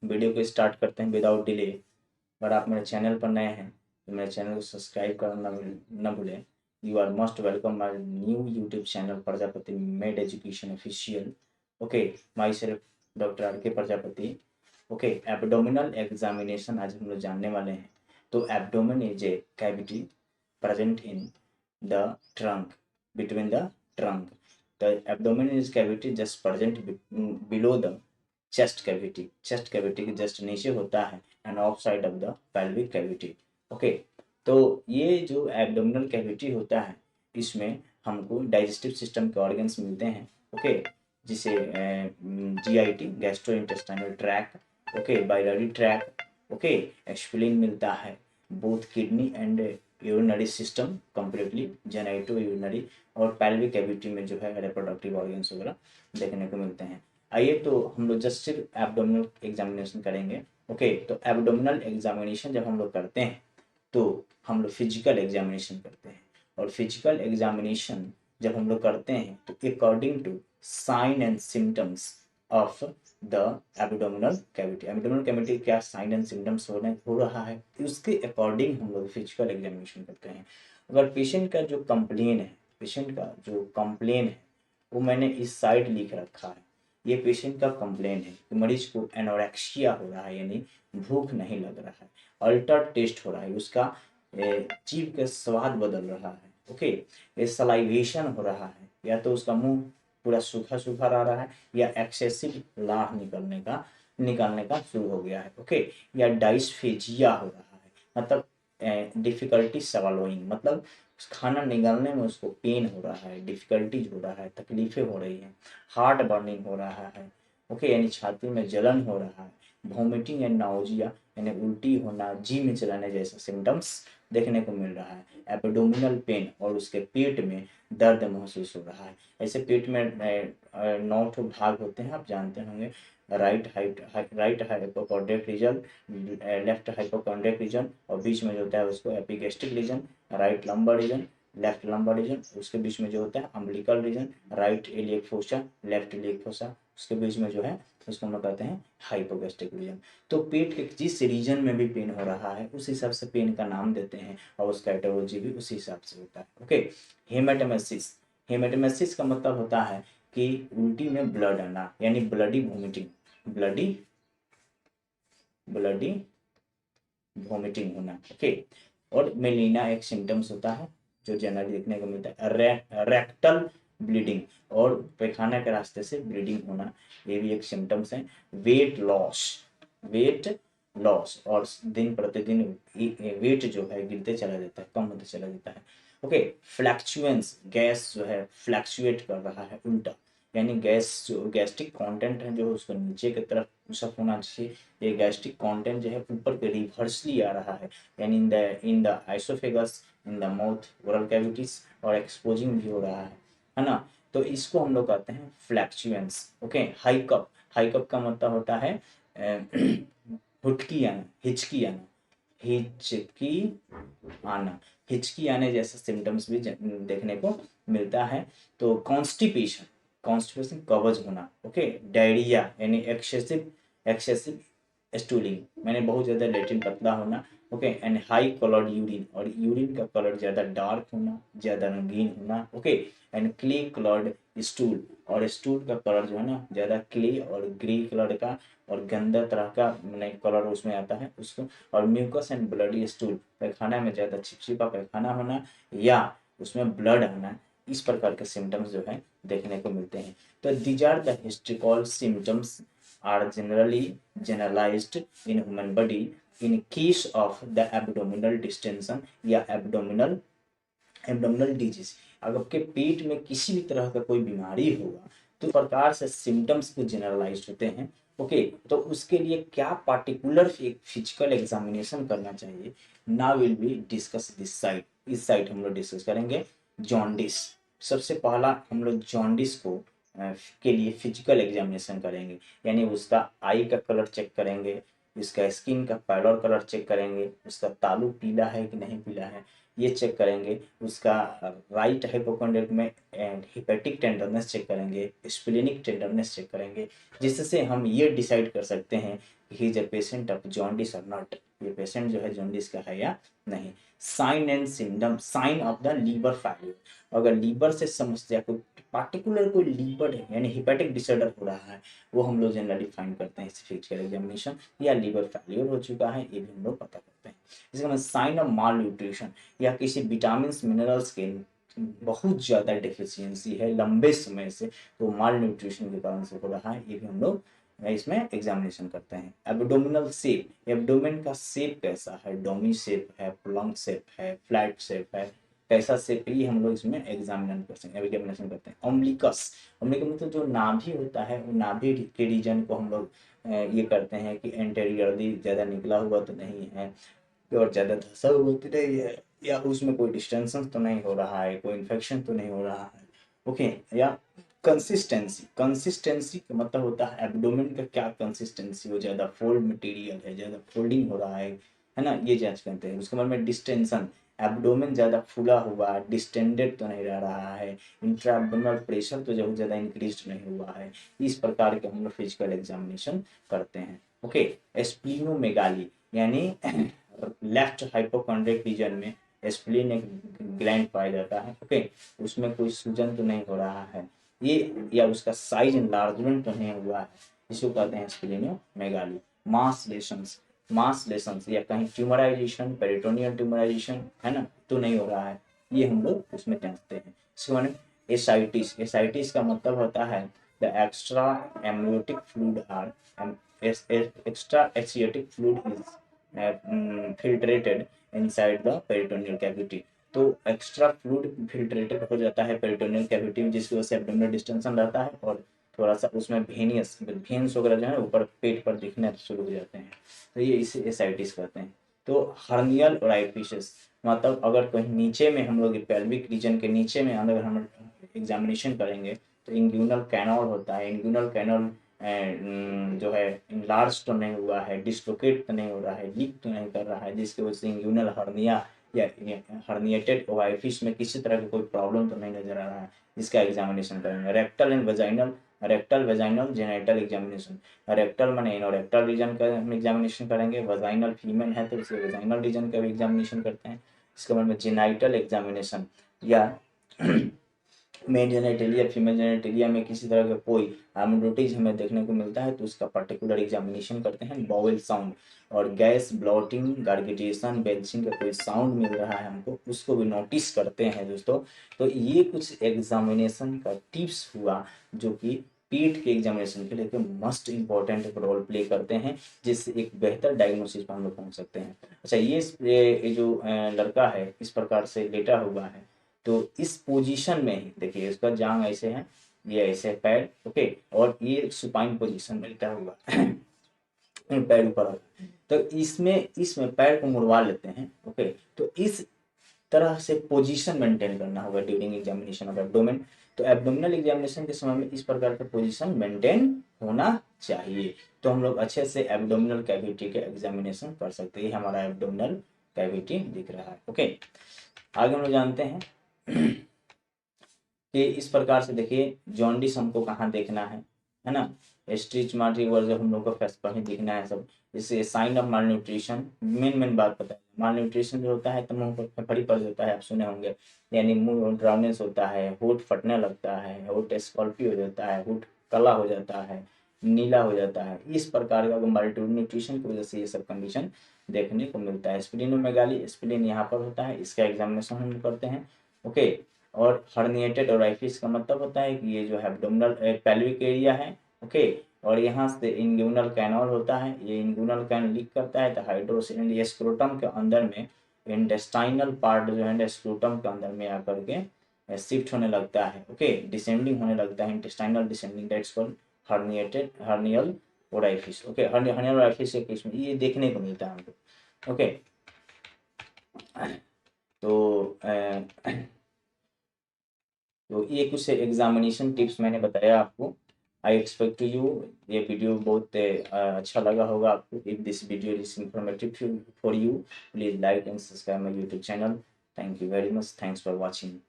Video को start करते हैं विदाउट डिले। अगर आप मेरे चैनल पर नए हैं तो मेरे चैनल को सब्सक्राइब करना न भूलें। You are most welcome my new YouTube channel Prajapati med education official. Okay, myself doctor R K Prajapati. Okay, abdominal examination आज हम लोग जानने वाले हैं। तो abdomen is a cavity present in the trunk, between the trunk. The abdomen is cavity just present below the chest cavity. Chest cavity के just नीचे होता है and off side of the pelvic cavity. Okay, तो ये जो abdominal cavity होता है इसमें हमको डाइजेस्टिव सिस्टम के ऑर्गन्स मिलते हैं। ओके, जिसे GIT gastro intestinal tract, okay, biliary track, okay, explain मिलता है both kidney and urinary system completely, genito urinary और पैल्विक कैविटी में जो है रिप्रोडक्टिव ऑर्गन्स वगैरह देखने को मिलते हैं। आइए तो हम लोग जस्ट सिर्फ एब्डोमिनल एग्जामिनेशन करेंगे। ओके, तो एब्डोमिनल एग्जामिनेशन जब हम लोग करते हैं तो हम लोग फिजिकल एग्जामिनेशन करते हैं, और फिजिकल एग्जामिनेशन जब हम लोग करते हैं तो according to sign and symptoms of the abdominal cavity. Abdominal cavity क्या साइन एंड सिम्टम्स हो रहा है उसके अकॉर्डिंग हम लोग फिजिकल एग्जामिनेशन करते हैं। अगर पेशेंट का जो कंप्लेन है वो मैंने इस साइड लिख रखा है। ये पेशेंट का कंप्लेन है कि मरीज को एनोरेक्सिया हो रहा है, यानी भूख नहीं लग रहा है, अल्टर टेस्ट हो रहा है, उसका जीभ का स्वाद बदल रहा है। ओके, ये सलाइवेशन हो रहा है, या तो उसका मुंह पूरा सूखा सूखा रहा है, या एक्सेसिव लाह निकालने का शुरू हो गया है। ओके, या डाइस्फेजिया हो रहा है, मतलब डिफिकल्टी स्वallowing, मतलब खाना निगलने में उसको पेन हो रहा है, डिफिकल्टीज हो रहा है, तकलीफें हो रही हैं, हार्ट बर्निंग हो रहा है। ओके, यानी छाती में जलन हो रहा है, वोमिटिंग एंड नाउजिया यानी उल्टी होना, जी में चलाने जैसा सिम्टम्स देखने को मिल रहा है। एब्डोमिनल पेन और उसके पेट में दर्द महसूस हो रहा है। ऐसे पेट में 9 भाग होते हैं, आप जानते होंगे। Right hypochondriac region, left hypochondriac region, और बीच में जो होता है उसको epigastric region, right lumbar region, left lumbar region, उसके बीच में जो होता है umbilical region, right iliac fossa, left iliac fossa, उसके बीच में जो है उसको हम लोग कहते हैं हाइपोगैस्ट्रिक रीजन। तो पेट के जिस रीजन में भी पेन हो रहा है उस हिसाब से पेन का नाम देते हैं, और उसका एटियोलॉजी भी उसी हिसाब से होता है। ओके, हेमेटोमेसिस। हेमेटोमेसिस का मतलब होता है कि उल्टी में ब्लड आना, यानी ब्लडी वोमिटिंग, ब्लडी वोमिटिंग होना। ओके, और मेलिना एक सिम्टम्स होता है जो जनरली देखने को मिलता है। रेक्टल ब्लीडिंग, और पैखाना के रास्ते से ब्लीडिंग होना, ये भी एक सिम्टम्स है। वेट लॉस, और दिन प्रतिदिन वेट जो है गिरते चला जाता है, कम होते चला जाता है। ओके, फ्लैक्चुएंस, गैस जो है फ्लैक्चुएट कर रहा है उल्टा, यानी गैस जो गैस्ट्रिक कंटेंट है जो उसको नीचे की तरफ पुशअप होना चाहिए, ये गैस्ट्रिक कंटेंट जो है ऊपर के रिवर्सली आ रहा है, यानी in the oesophagus, in the mouth, oral cavities, और एक्सपोजिंग भी हो रहा है ना। तो इसको हम लोग कहते हैं फ्लैक्चुएंस। ओके, हाइकअप, हाइकअप का मतलब होता है हुटकी आना, हिचकी आना, हिचकी आने जैसा सिम्टम्स भी देखने को मिलता है। तो कॉन्स्टिपेशन कब्ज होना। ओके, डायरिया यानी एक्सेसिव स्टूलिंग, मैंने बहुत ज़्यादा लेट्रिन पतला होना। Okay, and high coloured urine, और यूरिन का कलर ज़्यादा डार्क होना, ज़्यादा रंगीन होना। Okay, and clay coloured stool, और स्टूल का कलर जो है ना ज़्यादा क्ले और ग्रे कलर का और गंदा तरह का कलर उसमें आता है उसको। और म्यूकस एंड ब्लडी स्टूल, पैखाना में ज़्यादा चिपचिपा पैखाना होना या उसमें ब्लड आना, इस प्रकार के सिम्टम्स जो है देखने को मिलते हैं। तो these are the historical symptoms are generalized in human body in case of the abdominal distension या abdominal disease। अगर आपके पेट में किसी भी तरह का कोई बीमारी होगा तो प्रकार से सिम्टम्स को जनरलाइज होते हैं। ओके, तो उसके लिए क्या पार्टिकुलर एक फिजिकल एग्जामिनेशन करना चाहिए, now will be discuss this side. इस साइड हम लोग डिस्कस करेंगे जॉन्डिस। सबसे पहला हम लोग जॉन्डिस को के लिए फिजिकल एग्जामिनेशन करेंगे, यानी उसका आई का कलर चेक करेंगे, उसका स्किन का पैलर कलर चेक करेंगे, उसका तालू पीला है कि नहीं पीला है, ये चेक करेंगे, उसका राइट हाइपोकॉन्ड्रिक में एंड हिपेटिक टेंडरनेस चेक करेंगे, स्प्लेनिक टेंडरनेस चेक करेंगे, जिससे हम ये डिसाइड कर सकते हैं कि he is a patient of jaundice और नॉट, ये पेशेंट जो है जॉन्डिस का है या नहीं। Sign and symptom, sign of the liver failure, अगर लीवर से समस्या कोई पार्टिकुलर कोई लीवर है यानी हिपेटिक डिसऑर्डर हो रहा है, वो हम लोग जनरली फाइंड करते हैं इस फिजिकल एग्जामिनेशन, या लीवर फेल्योर हो चुका है ये भी हम लोग पता करते हैं। इसके बाद साइन ऑफ माल न्यूट्रिशन, या किसी विटामिन मिनरल्स के बहुत ज़्यादा डिफिशियंसी है लंबे समय से, तो माल न्यूट्रिशन के कारण से हो रहा है, ये भी हम लोग इसमें एग्जामिनेशन करते हैं। एब्डोमिनल शेप, एब्डोमेन का शेप कैसा है, डोमी शेप है, प्लंग शेप है, फ्लैट शेप है, कैसा शेप, ये हम लोग इसमें एग्जामिनेशन करते हैं। अम्बिलिकस, अम्बिलिकस मतलब जो नाभि होता है, वो नाभि के रीजन को हम लोग ये करते हैं कि एंटेरियरली ज़्यादा निकला हुआ तो नहीं है और ज़्यादा धसा हुआ तो नहीं है, या उसमें कोई डिस्टेंशन तो नहीं हो रहा है, कोई इन्फेक्शन तो नहीं हो रहा है, ओके। या कंसिस्टेंसी, कंसिस्टेंसी का मतलब होता है एब्डोमेन का क्या कंसिस्टेंसी हो, ज़्यादा फोल्ड मटेरियल है, ज़्यादा फोल्डिंग हो रहा है ना, ये जांच करते हैं। उसके बाद में डिस्टेंशन, एब्डोमेन ज़्यादा फूला हुआ, डिस्टेंडेड तो नहीं रह रहा है, इंट्रा एब्डोमिनल प्रेशर तो जो ज़्यादा इंक्रीज नहीं हुआ है, इस प्रकार के हम लोग फिजिकल एग्जामिनेशन करते हैं, ओके। स्प्लीनोमेगाली यानी लेफ्ट हाइपोकॉन्ड्रिक रीजन में स्प्लीन एक ग्लैंड पाया जाता है, ओके, उसमें कोई सूजन तो नहीं हो रहा है ये, या उसका साइज एनलार्जमेंट तो नहीं हुआ है, इसको कहते हैं स्प्लीनोमेगाली। मास लेशंस, मास लेशंस या कहीं ट्यूमराइजेशन, पेरिटोनियल ट्यूमराइजेशन है ना, तो नहीं हो रहा है, ये हम लोग उसमें जांचते हैं। इसके बाद एसाइटिस, एसाइटिस का मतलब होता है the extra amniotic fluid or extra ascitic fluid is filtrated inside the peritoneal cavity, तो एक्स्ट्रा फ्लूइड फिल्ट्रेटेड हो जाता है पेरिटोनियल कैविटी में, जिसकी वजह से एब्डोमिनल डिस्टेंशन रहता है और थोड़ा सा उसमें वेनियस वेन्स वगैरह जो है ऊपर पेट पर दिखने शुरू हो जाते हैं, तो ये इसे एसाइटिस कहते हैं। तो हर्नियल ओराइफिस मतलब अगर कहीं नीचे में हम लोग पेल्विक रीजन के नीचे में अगर हम एग्जामिनेशन करेंगे तो इंग्यूनल कैनल होता है, इंग्यूनल कैनल जो है इनलार्ज तो नहीं हुआ है, डिस्लोकेट तो नहीं हो रहा है, लीक तो नहीं कर रहा है, जिसकी वजह से इंग्यूनल हर्निया या हर्निएटेड ओवाइफिस में किसी तरह की कोई प्रॉब्लम तो नहीं नजर आ रहा है, इसका एग्जामिनेशन करेंगे। Rectal and vaginal, rectal vaginal genital examination, rectal माने इनोरेक्टल रीजन का हम एग्जामिनेशन करेंगे, वेजाइनल फीमेल है तो इसे वेजाइनल रीजन का भी एग्जामिनेशन करते हैं। इसके बाद में जेनाइटल एग्जामिनेशन या मेल जेनेटेलिया फीमेल जेनेटेलिया में किसी तरह का कोई एमिडोटिज हमें देखने को मिलता है तो उसका पर्टिकुलर एग्जामिनेशन करते हैं। बाउल साउंड और गैस ब्लॉटिंग गार्गेटेशन बेल्चिंग का कोई साउंड मिल रहा है हमको, उसको भी नोटिस करते हैं दोस्तों। तो ये कुछ एग्जामिनेशन का टिप्स हुआ जो कि पेट के एग्जामिनेशन के लिए मस्ट इंपॉर्टेंट रोल प्ले करते हैं, जिससे एक बेहतर डायग्नोसिस पर हम लोग पहुंच सकते हैं। अच्छा ये जो लड़का है इस प्रकार से लेटा हुआ है, तो इस पोजीशन में ही देखिए इसका जांग ऐसे है, ये ऐसे पैर, ओके, और ये सुपाइन पोजीशन में लेटा हुआ पैर ऊपर होगा, तो इसमें इसमें पैर को मुड़वा लेते हैं, ओके। तो इस तरह से पोजीशन मेंटेन करना होगा ड्यूरिंग एग्जामिनेशन ऑफ एब्डोमेन। तो एब्डोमिनल एग्जामिनेशन के समय में इस प्रकार का पोजीशन मेंटेन होना चाहिए, तो हम लोग अच्छे से एब्डोमिनल कैविटी के एग्जामिनेशन कर सकते हैं। ये हमारा एब्डोमिनल कैविटी दिख रहा है, ओके। आगे हम लोग जानते हैं कि इस प्रकार से देखिए जॉन्डिस हमको कहाँ देखना है ना, स्ट्रीच मार्टी वर्ग हम लोग को फेस पर ही दिखना है सब। इससे sign of malnutrition, main बात पता है, माल न्यूट्रिशन जो होता है तो मुंह पर फड़ी पड़ जाता है, आप सुने होंगे, यानी मुंह ड्राउनेस होता है, होठ फटने लगता है, होठ स्कॉल्पी हो जाता है, होठ काला हो जाता है, नीला हो जाता है, इस प्रकार का मल्टी न्यूट्रिशन की वजह से ये सब कंडीशन देखने को मिलता है। स्प्लीनोमेगाली, स्प्लीन यहाँ पर होता है, इसका एग्जामिनेशन हम करते हैं, ओके। और हर्निएटेड ओराइफिस का मतलब होता है कि ये जो है एब्डोमिनल पेल्विक एरिया है, ओके, और यहाँ से इंग्यूनल कैनल होता है, ये इंग्यूनल कैनल लीक करता है तो हाइड्रोसिल ये स्क्रोटम के अंदर में इंटेस्टाइनल पार्ट जो है स्क्रोटम के अंदर में आकर के शिफ्ट होने लगता है, ओके, डिसेंडिंग होने लगता है, intestinal descending, that's called herniated hernial orifice, okay. Hernial orifice के केस में ये देखने को मिलता है हमको, ओके। तो ये कुछ एग्जामिनेशन टिप्स मैंने बताया आपको। आई एक्सपेक्ट टू यू ये वीडियो बहुत अच्छा लगा होगा आपको। If this video is informative for you, please like and subscribe my YouTube channel. Thank you very much. Thanks for watching.